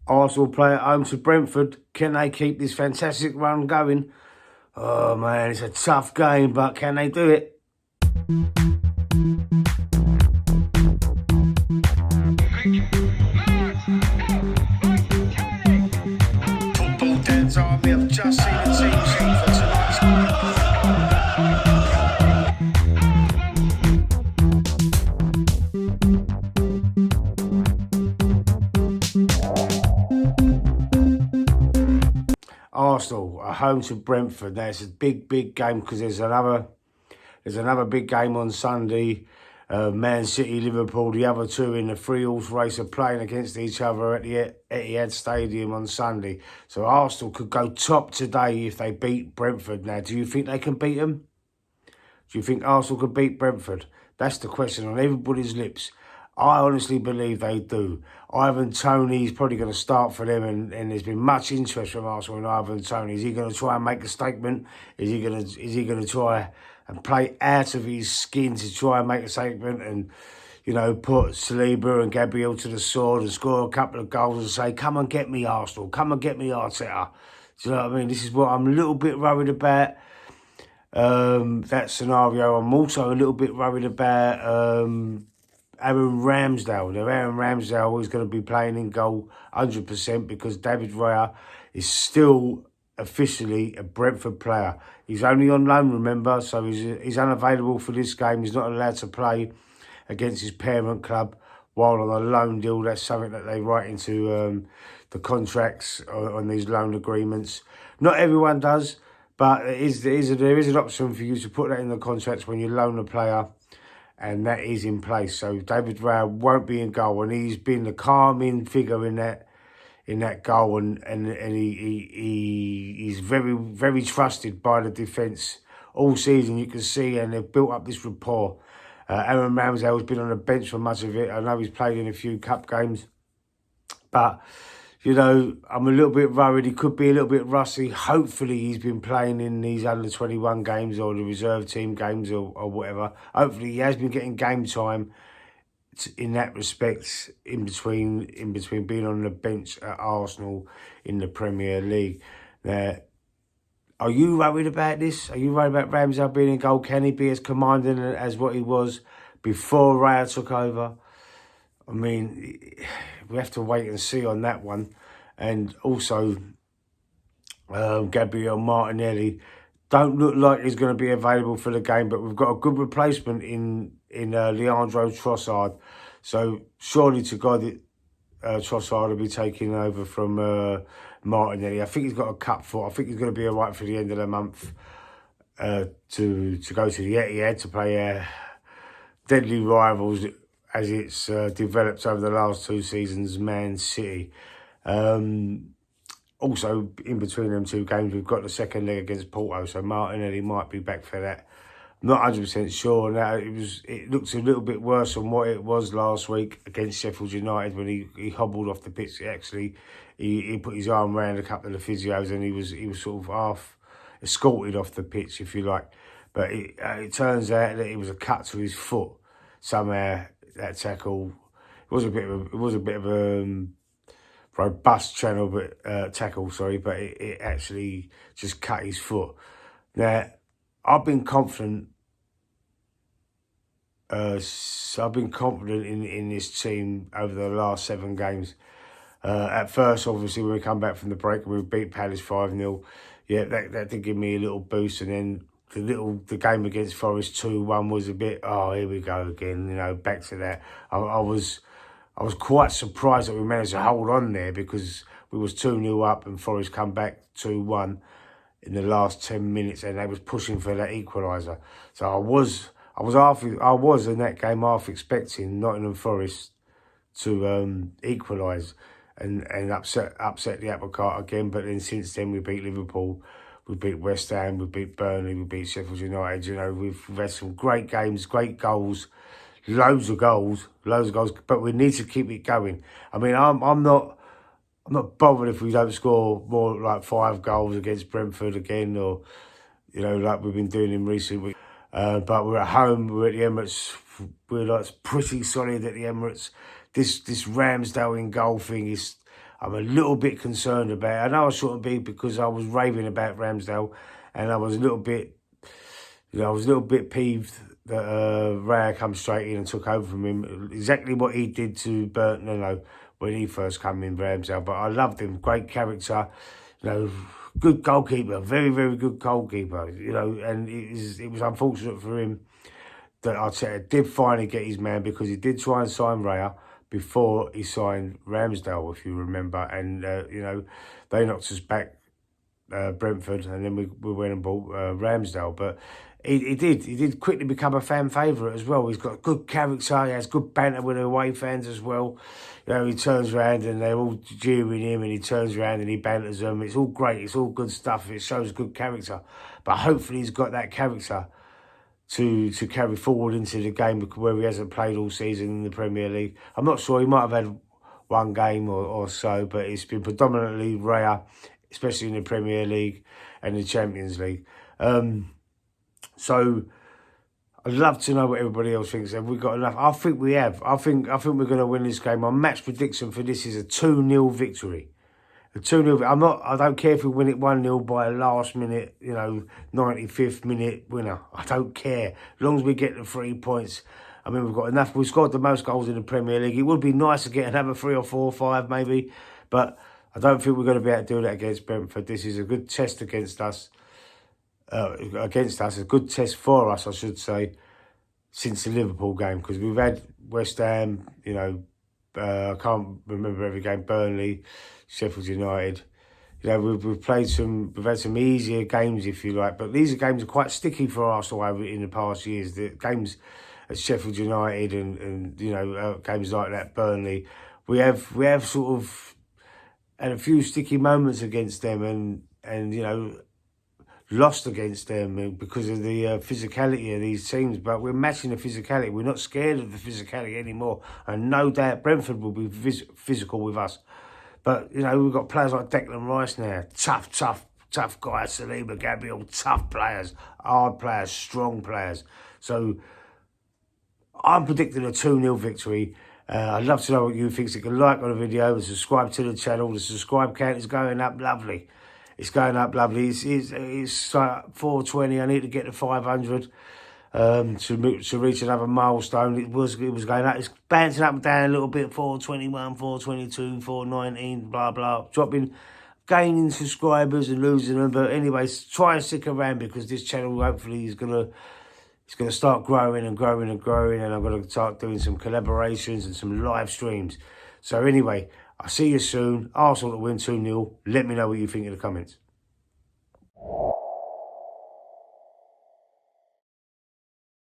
Arsenal play at home to Brentford. Can they keep this fantastic run going? Oh man, it's a tough game, but can they do it? Football Dad's Army have just seen the team sheet for tonight's Arsenal are home to Brentford. Now it's a big game because there's another big game on Sunday. Man City, Liverpool, the other two in the three-horse race are playing against each other at the Etihad Stadium on Sunday. So Arsenal could go top today if they beat Brentford. Now, do you think they can beat them? Do you think Arsenal could beat Brentford? That's the question on everybody's lips. I honestly believe they do. Ivan Toney's probably going to start for them, and there's been much interest from Arsenal in Ivan Toney. Is he going to try and make a statement? Is he going to try and play out of his skin to try and make a statement and, you know, put Saliba and Gabriel to the sword and score a couple of goals and say, come and get me, Arsenal. Come and get me, Arteta. Do you know what I mean? This is what I'm a little bit worried about. That scenario. I'm also a little bit worried about Aaron Ramsdale. Now, Aaron Ramsdale is going to be playing in goal 100% because David Raya is still officially a Brentford player. He's only on loan, remember, so he's unavailable for this game. He's not allowed to play against his parent club while on a loan deal. That's something that they write into the contracts on these loan agreements. Not everyone does, but there is an option for you to put that in the contracts when you loan a player, and that is in place. So David Raya won't be in goal, and he's been the calming figure in that goal, and he's very trusted by the defence all season. You can see, and they've built up this rapport. Aaron Ramsdale has been on the bench for much of it. I know he's played in a few cup games, but you know, I'm a little bit worried. He could be a little bit rusty. Hopefully, he's been playing in these under-21 games or the reserve team games or whatever. Hopefully, he has been getting game time in that respect in between being on the bench at Arsenal in the Premier League. Now, are you worried about this? Are you worried about Ramsdale being in goal? Can he be as commanding as what he was before Raya took over? I mean, we have to wait and see on that one. And also, Gabriel Martinelli don't look like he's going to be available for the game, but we've got a good replacement in Leandro Trossard. So surely to God, Trossard will be taking over from Martinelli. I think he's got a cup foot. I think he's going to be all right for the end of the month to go to the Etihad to play deadly rivals as it's developed over the last two seasons, Man City. Also, in between them two games, we've got the second leg against Porto, so Martinelli might be back for that. Not 100% sure. Now, it looks a little bit worse than what it was last week against Sheffield United when he hobbled off the pitch. Actually, he put his arm around a couple of the physios and he was sort of half escorted off the pitch, if you like. But it turns out that it was a cut to his foot somehow. That tackle, it was a bit of a robust tackle, but it actually just cut his foot. Now, I've been confident. I've been confident in this team over the last 7 games. At first, obviously, when we come back from the break, we beat Palace 5-0. Yeah, that did give me a little boost, and then the game against Forest 2-1 was a bit, oh, here we go again, you know, back to that. I was quite surprised that we managed to hold on there because we was 2-0 up and Forest come back 2-1 in the last 10 minutes and they was pushing for that equaliser. So I was in that game half expecting Nottingham Forest to equalise and upset the apple cart again. But then since then we beat Liverpool, we beat West Ham, we beat Burnley, we beat Sheffield United. You know, we've had some great games, great goals, loads of goals. But we need to keep it going. I mean, I'm not bothered if we don't score more like 5 goals against Brentford again, or you know, like we've been doing in recent weeks. But we're at home, we're at the Emirates. We're like pretty solid at the Emirates. This Ramsdale in goal thing is, I'm a little bit concerned about it. I know I shouldn't be because I was raving about Ramsdale, and I was a little bit, I was a little bit peeved that Raya come straight in and took over from him. Exactly what he did to Burton, when he first came in, Ramsdale. But I loved him, great character, good goalkeeper, very, very good goalkeeper, and it was unfortunate for him that Arteta did finally get his man, because he did try and sign Raya before he signed Ramsdale, if you remember. And, they knocked us back, Brentford, and then we went and bought Ramsdale. But he did quickly become a fan favourite as well. He's got good character, he has good banter with the away fans as well. He turns around and they're all jeering him, and he turns around and he banters them. It's all great, it's all good stuff, it shows good character. But hopefully he's got that character to carry forward into the game, where he hasn't played all season in the Premier League. I'm not sure, he might have had one game or so, but it's been predominantly Raya, especially in the Premier League and the Champions League. So I'd love to know what everybody else thinks. Have we got enough? I think we have. I think we're going to win this game. My match prediction for this is a 2-0 victory. A 2-0. I don't care if we win it 1-0 by a last minute, 95th minute winner. I don't care. As long as we get the 3 points. I mean, we've got enough. We've scored the most goals in the Premier League. It would be nice to get another 3 or 4 or 5 maybe. But I don't think we're going to be able to do that against Brentford. This is a good test against us. A good test for us, I should say, since the Liverpool game. Because we've had West Ham, I can't remember every game, Burnley, Sheffield United. We've had some easier games, if you like, but these games are quite sticky for Arsenal over in the past years. The games at Sheffield United and games like that, Burnley, we have sort of had a few sticky moments against them, and lost against them because of the physicality of these teams. But we're matching the physicality. We're not scared of the physicality anymore. And no doubt Brentford will be physical with us. But, we've got players like Declan Rice now. Tough guys. Saliba, Gabriel, tough players. Hard players, strong players. So I'm predicting a 2-0 victory. I'd love to know what you think. So you can like on the video and subscribe to the channel. The subscribe count is going up lovely. It's going up lovely. It's 420. I need to get to 500 to reach another milestone. It was going up. It's bouncing up and down a little bit. 421, 422, 419, blah blah. Gaining subscribers and losing them. But anyways, try and stick around, because this channel hopefully is gonna start growing and growing and growing, and I'm gonna start doing some collaborations and some live streams. So anyway, I'll see you soon. Arsenal to win 2-0. Let me know what you think in the comments.